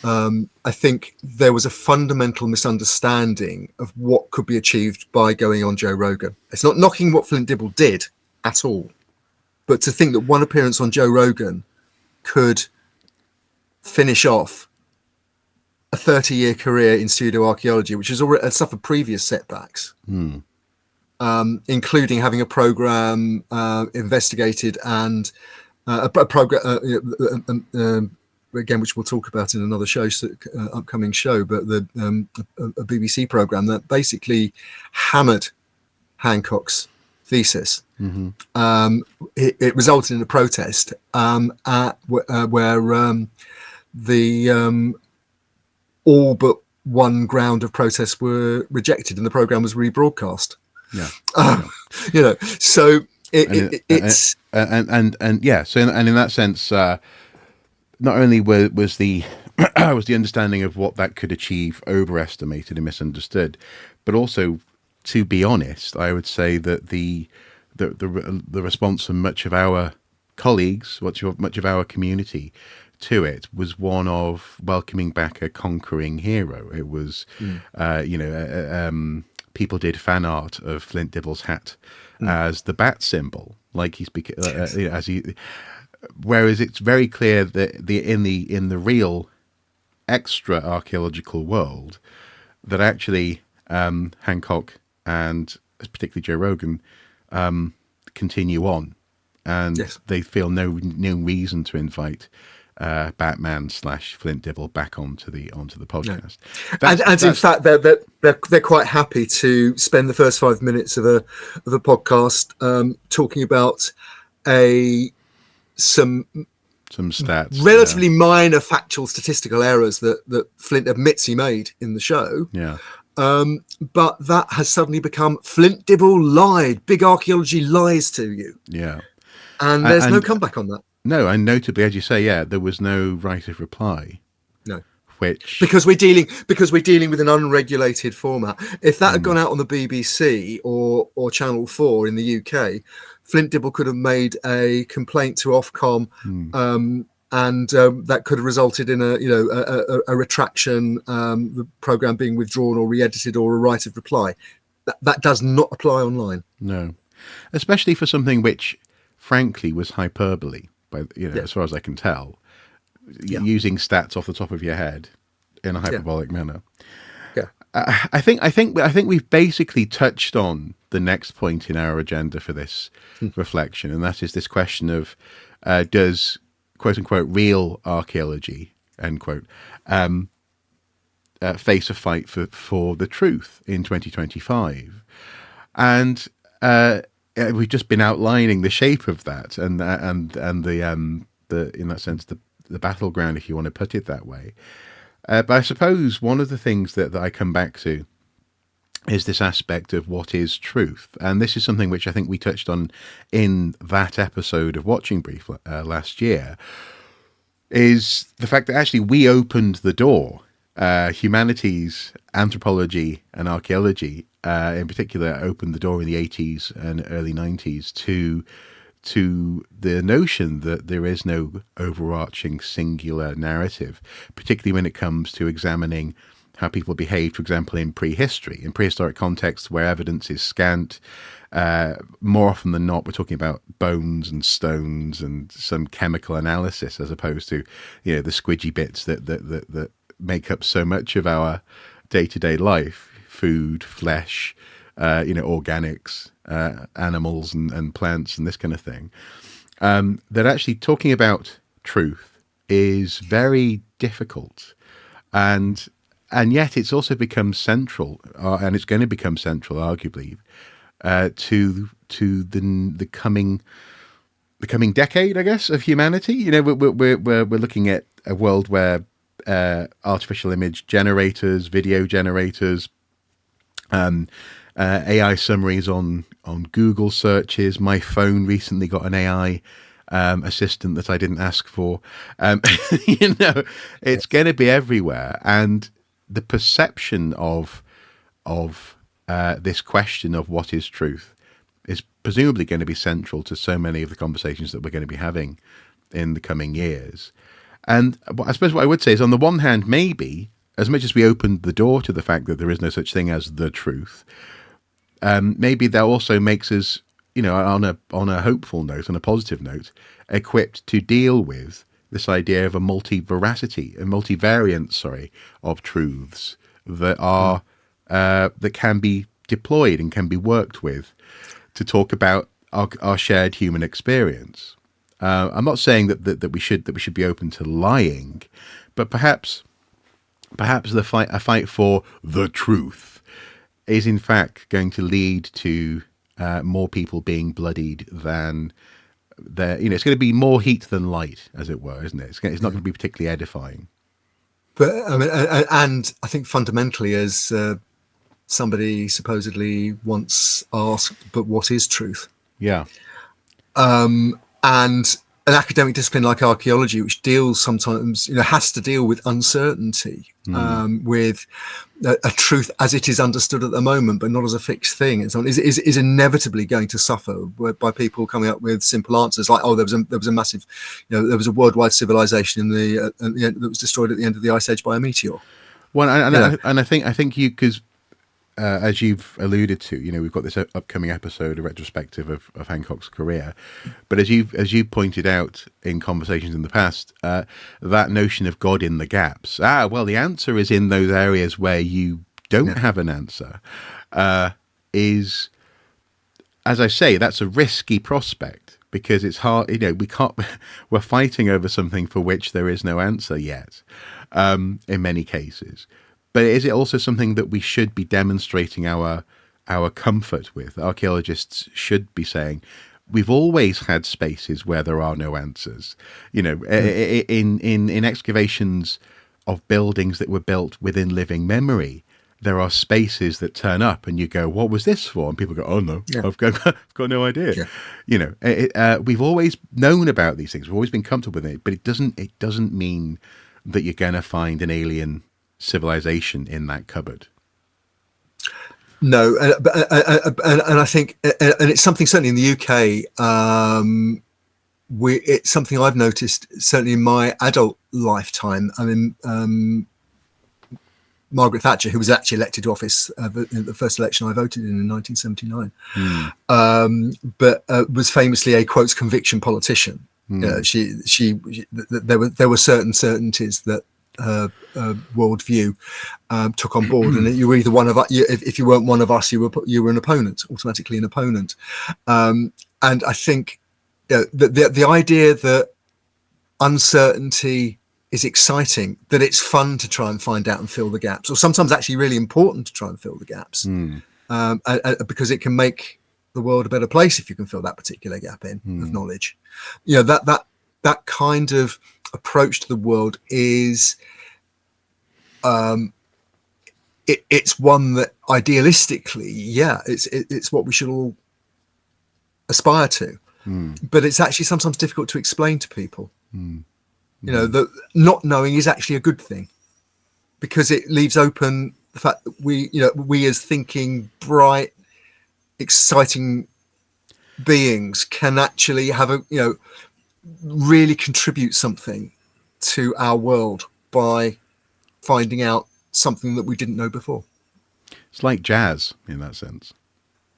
I think there was a fundamental misunderstanding of what could be achieved by going on Joe Rogan. It's not knocking what Flint Dibble did at all, but to think that one appearance on Joe Rogan could finish off a 30-year career in pseudo archaeology, which has already suffered previous setbacks, including having a program investigated and a program again, which we'll talk about in another show, upcoming show, but a BBC program that basically hammered Hancock's thesis. It resulted in a protest where the all but one ground of protest were rejected, and the program was rebroadcast. You know, so it's yeah. So in that sense, not only was the was the understanding of what that could achieve overestimated and misunderstood, but also, to be honest, I would say that the response from much of our colleagues, much of our community to it was one of welcoming back a conquering hero. It was, people did fan art of Flint Dibble's hat as the bat symbol, like he's as he. Whereas it's very clear that in the real extra archaeological world, that actually Hancock and particularly Joe Rogan continue on, and they feel no reason to invite Batman / Flint Dibble back onto the podcast. No. And in fact, they're quite happy to spend the first 5 minutes of a podcast talking about some stats, relatively minor factual statistical errors that Flint admits he made in the show. But that has suddenly become Flint Dibble lied. Big archaeology lies to you. And there's no comeback on that. No, and notably, as you say, there was no right of reply. No. Which because we're dealing with an unregulated format. If that had gone out on the BBC or Channel 4 in the UK, Flint Dibble could have made a complaint to Ofcom, and that could have resulted in a retraction, the program being withdrawn or re-edited, or a right of reply. That does not apply online. No, especially for something which, frankly, was hyperbole. As far as I can tell, using stats off the top of your head in a hyperbolic manner. I think we've basically touched on the next point in our agenda for this reflection, and that is this question of does quote unquote real archaeology end quote face a fight for the truth in 2025, and we've just been outlining the shape of that and the in that sense the battleground, if you want to put it that way. But I suppose one of the things that I come back to is this aspect of what is truth. And this is something which I think we touched on in that episode of Watching Brief last year, is the fact that actually we opened the door, humanities, anthropology and archaeology in particular opened the door in the 80s and early 90s to the notion that there is no overarching singular narrative, particularly when it comes to examining how people behaved, for example, in prehistoric contexts where evidence is scant. More often than not, we're talking about bones and stones and some chemical analysis, as opposed to, the squidgy bits that make up so much of our day-to-day life: food, flesh, organics, animals and plants and this kind of thing. That actually talking about truth is very difficult, and yet it's also become central, and it's going to become central, arguably, to the coming decade, I guess, of humanity. You know, we're looking at a world where artificial image generators, video generators, AI summaries on Google searches. My phone recently got an AI assistant that I didn't ask for. You know, it's going to be everywhere, and the perception of this question of what is truth is presumably going to be central to so many of the conversations that we're going to be having in the coming years. And I suppose what I would say is, on the one hand, maybe as much as we opened the door to the fact that there is no such thing as the truth, maybe that also makes us, you know, on a hopeful note, on a positive note, equipped to deal with this idea of a multivariance, of truths that are that can be deployed and can be worked with to talk about our shared human experience. I'm not saying that we should be open to lying, but perhaps a fight for the truth is in fact going to lead to more people being bloodied than there. You know, it's going to be more heat than light, as it were, isn't it? It's not going to be particularly edifying. But I mean, and I think fundamentally, as somebody supposedly once asked, "But what is truth?" Yeah. And an academic discipline like archaeology, which deals sometimes, you know, has to deal with uncertainty, with a truth as it is understood at the moment, but not as a fixed thing, and so on, is inevitably going to suffer by people coming up with simple answers like, "Oh, there was a massive, you know, there was a worldwide civilization in the that was destroyed at the end of the ice age by a meteor." Well, and I think you, because as you've alluded to, you know, we've got this upcoming episode, a retrospective of Hancock's career. But as you pointed out in conversations in the past, that notion of God in the gaps. Well, the answer is in those areas where you don't have an answer. Is, as I say, that's a risky prospect, because it's hard. You know, we're fighting over something for which there is no answer yet, in many cases. But is it also something that we should be demonstrating our comfort with? Archaeologists should be saying, we've always had spaces where there are no answers. You know, in excavations of buildings that were built within living memory, there are spaces that turn up and you go, "What was this for?" And people go, "Oh no, I've got no idea." Yeah. You know, we've always known about these things. We've always been comfortable with it, but it doesn't mean that you're going to find an alien civilization in that cupboard. No, and I think, and it's something certainly in the UK. It's something I've noticed certainly in my adult lifetime. I mean, Margaret Thatcher, who was actually elected to office in the first election I voted in 1979, but was famously a quotes conviction politician. There were certain certainties that her worldview took on board, and you were either one of us. If you weren't one of us, you were an opponent, automatically an opponent. And I think the idea that uncertainty is exciting, that it's fun to try and find out and fill the gaps, or sometimes actually really important to try and fill the gaps, because it can make the world a better place if you can fill that particular gap in of knowledge. You know, that kind of approach to the world is it's one that idealistically, it's what we should all aspire to, but it's actually sometimes difficult to explain to people. You know, that not knowing is actually a good thing, because it leaves open the fact that we as thinking, bright, exciting beings can actually have really contribute something to our world by finding out something that we didn't know before. It's like jazz in that sense.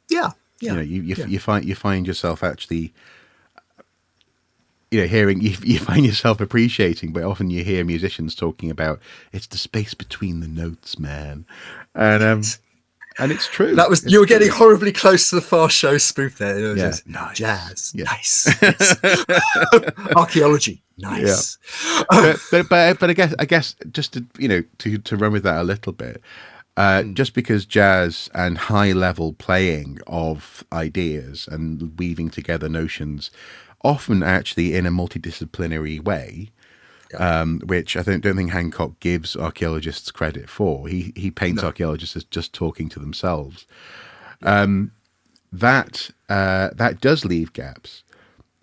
Yeah. You know, you find yourself actually, you know, hearing, you find yourself appreciating, but often you hear musicians talking about, it's the space between the notes, man. And And it's true. That was you were getting horribly close to the Fast Show spoof there. It was Yeah, just, nice. Jazz, Yeah. nice. Yes. Archaeology, nice. But I guess just to run with that a little bit, just because jazz and high level playing of ideas and weaving together notions, often actually in a multidisciplinary way, which I don't think Hancock gives archaeologists credit for. He paints archaeologists as just talking to themselves. That does leave gaps,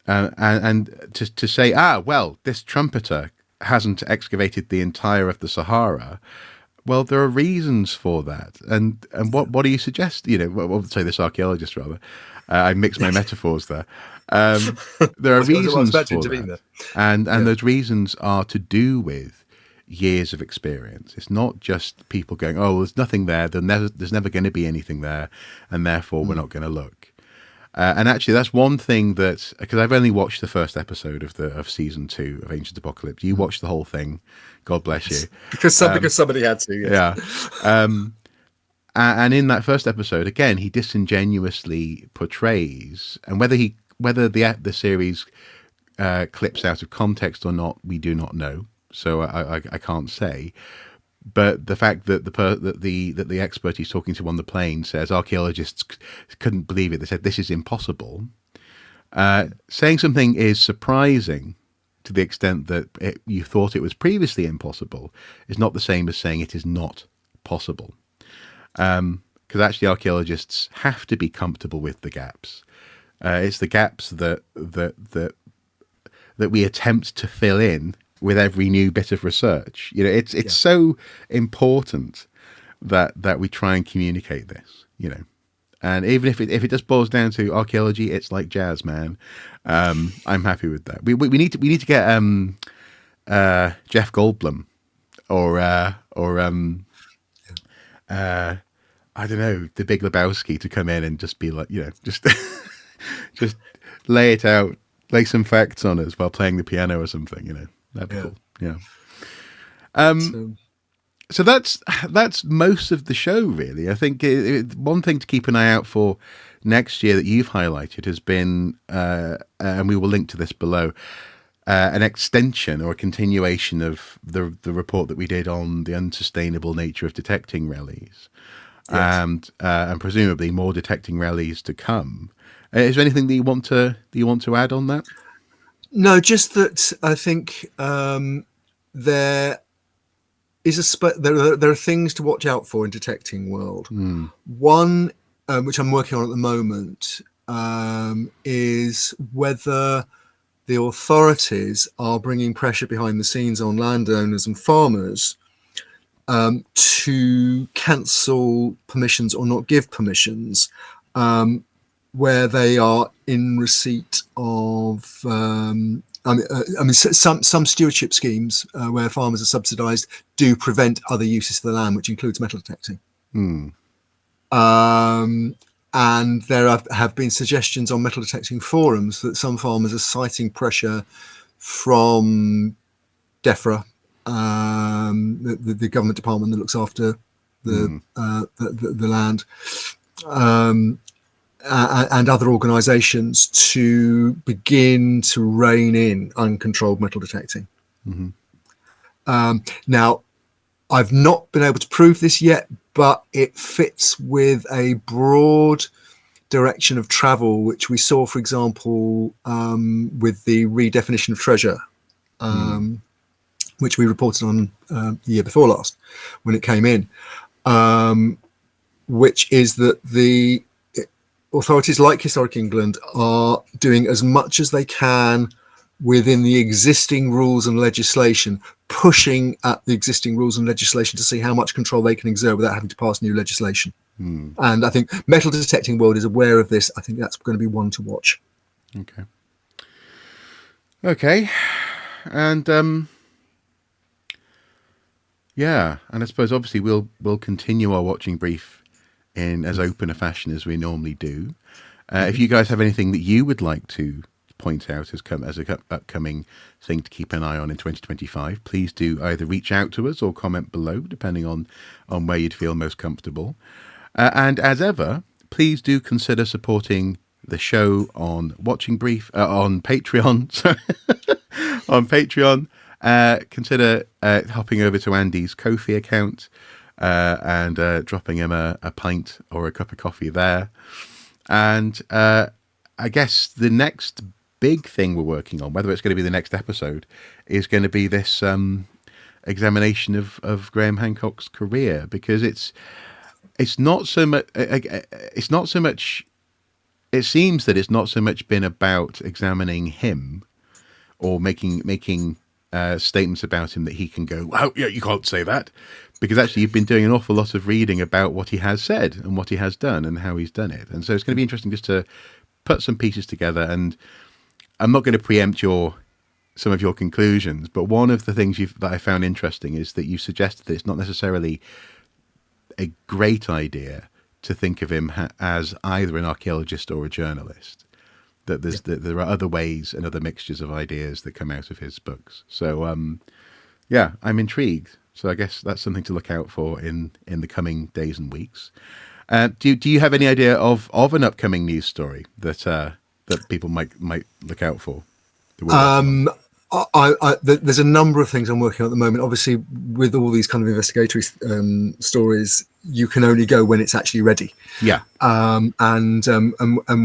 and to say, well, this trumpeter hasn't excavated the entire of the Sahara. Well, there are reasons for that, and what do you suggest? Say this archaeologist rather. I mixed my metaphors there. There are reasons for that, and those reasons are to do with years of experience. It's not just people going, "Oh, there's nothing there. There's never going to be anything there, and therefore we're not going to look." And actually, that's one thing that, because I've only watched the first episode of season 2 of Ancient Apocalypse. You watched the whole thing. God bless you. Because somebody had to. Yes. Yeah. And in that first episode, again, he disingenuously portrays, and whether the series clips out of context or not, we do not know. So I can't say. But the fact that the expert he's talking to on the plane says archaeologists couldn't believe it. They said this is impossible. Saying something is surprising to the extent that you thought it was previously impossible is not the same as saying it is not possible. Because actually archaeologists have to be comfortable with the gaps. It's the gaps that we attempt to fill in with every new bit of research. It's so important that we try and communicate this. And even if it just boils down to archaeology, it's like jazz, man. I'm happy with that. We need to get Jeff Goldblum or I don't know, the Big Lebowski to come in and just be like, just lay it out, lay some facts on us while playing the piano or something. That'd be cool. Yeah. So that's most of the show, really. I think one thing to keep an eye out for next year that you've highlighted has been, and we will link to this below, an extension or a continuation of the report that we did on the unsustainable nature of detecting rallies, and presumably more detecting rallies to come. Is there anything that you want to add on that? No, just that I think there is there are things to watch out for in detecting world. One, which I'm working on at the moment, is whether the authorities are bringing pressure behind the scenes on landowners and farmers to cancel permissions or not give permissions where they are in receipt of some stewardship schemes where farmers are subsidized do prevent other uses of the land, which includes metal detecting. And there have been suggestions on metal detecting forums that some farmers are citing pressure from DEFRA, the government department that looks after the land, and other organisations to begin to rein in uncontrolled metal detecting. Now, I've not been able to prove this yet, but it fits with a broad direction of travel, which we saw, for example, with the redefinition of treasure, which we reported on the year before last when it came in, which is that the authorities like Historic England are doing as much as they can within the existing rules and legislation, pushing at the existing rules and legislation to see how much control they can exert without having to pass new legislation. And I think Metal Detecting World is aware of this. I think that's going to be one to watch. Okay. And and I suppose obviously we'll continue our watching brief in as open a fashion as we normally do. If you guys have anything that you would like to point out as an upcoming thing to keep an eye on in 2025, please do either reach out to us or comment below, depending on where you'd feel most comfortable. And as ever, please do consider supporting the show on Watching Brief, on Patreon. Sorry. On Patreon. Consider hopping over to Andy's Ko-fi account and dropping him a pint or a cup of coffee there. And I guess the next big thing we're working on, whether it's going to be the next episode, is going to be this examination of Graham Hancock's career, because it's not so much. It's not so much. It seems that it's not so much been about examining him or making statements about him that he can go, oh, yeah, you can't say that. Because actually you've been doing an awful lot of reading about what he has said and what he has done and how he's done it. And so it's going to be interesting just to put some pieces together. And I'm not going to preempt some of your conclusions, but one of the things that I found interesting is that you suggested that it's not necessarily a great idea to think of him as either an archaeologist or a journalist. That there are other ways and other mixtures of ideas that come out of his books. So, yeah, I'm intrigued. So I guess that's something to look out for in the coming days and weeks. Do you have any idea of an upcoming news story that people might look out for? There's a number of things I'm working on at the moment. Obviously, with all these kind of investigatory stories, you can only go when it's actually ready. Yeah. And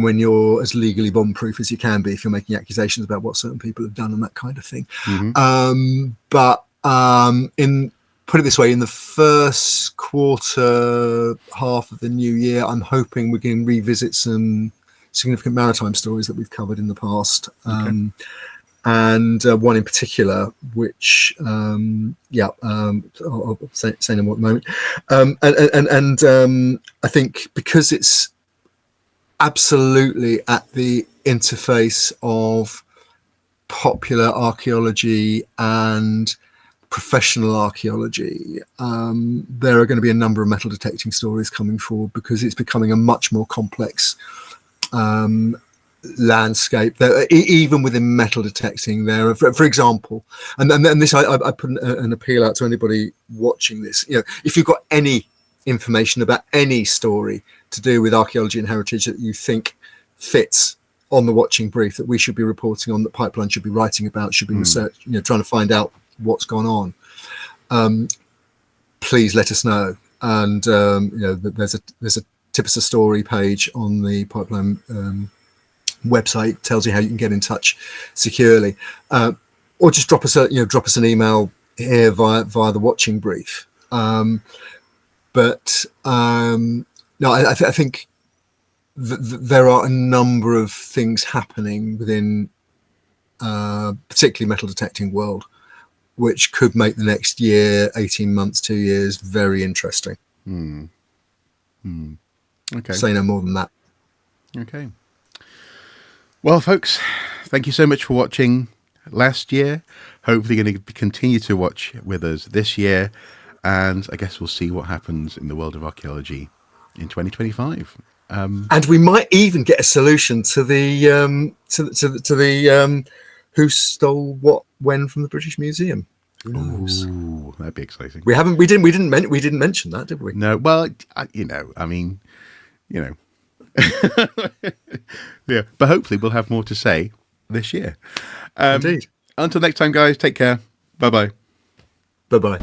when you're as legally bomb-proof as you can be, if you're making accusations about what certain people have done and that kind of thing. Mm-hmm. Put it this way, in the first quarter half of the new year, I'm hoping we can revisit some significant maritime stories that we've covered in the past. Okay. And one in particular, which, I'll say no more at the moment. I think because it's absolutely at the interface of popular archaeology and professional archaeology, there are going to be a number of metal detecting stories coming forward, because it's becoming a much more complex landscape. Even within metal detecting, there are, for example, and this I put an appeal out to anybody watching this. If you've got any information about any story to do with archaeology and heritage that you think fits on the watching brief, that we should be reporting on, that Pipeline should be writing about, should be research, trying to find out what's gone on, please let us know. And there's a tip us a story page on the Pipeline website, tells you how you can get in touch securely, or just drop us an email here via the watching brief. I think there are a number of things happening within particularly metal detecting world, which could make the next year, 18 months, 2 years very interesting. Okay. Say no more than that. Okay. Well, folks, thank you so much for watching last year. Hopefully you're going to continue to watch with us this year. And I guess we'll see what happens in the world of archaeology in 2025. And we might even get a solution to the who stole what when from the British Museum. Who knows? Ooh, that'd be exciting. We didn't mention that, did we? No. Well, yeah. But hopefully we'll have more to say this year. Indeed. Until next time, guys. Take care. Bye-bye. Bye-bye.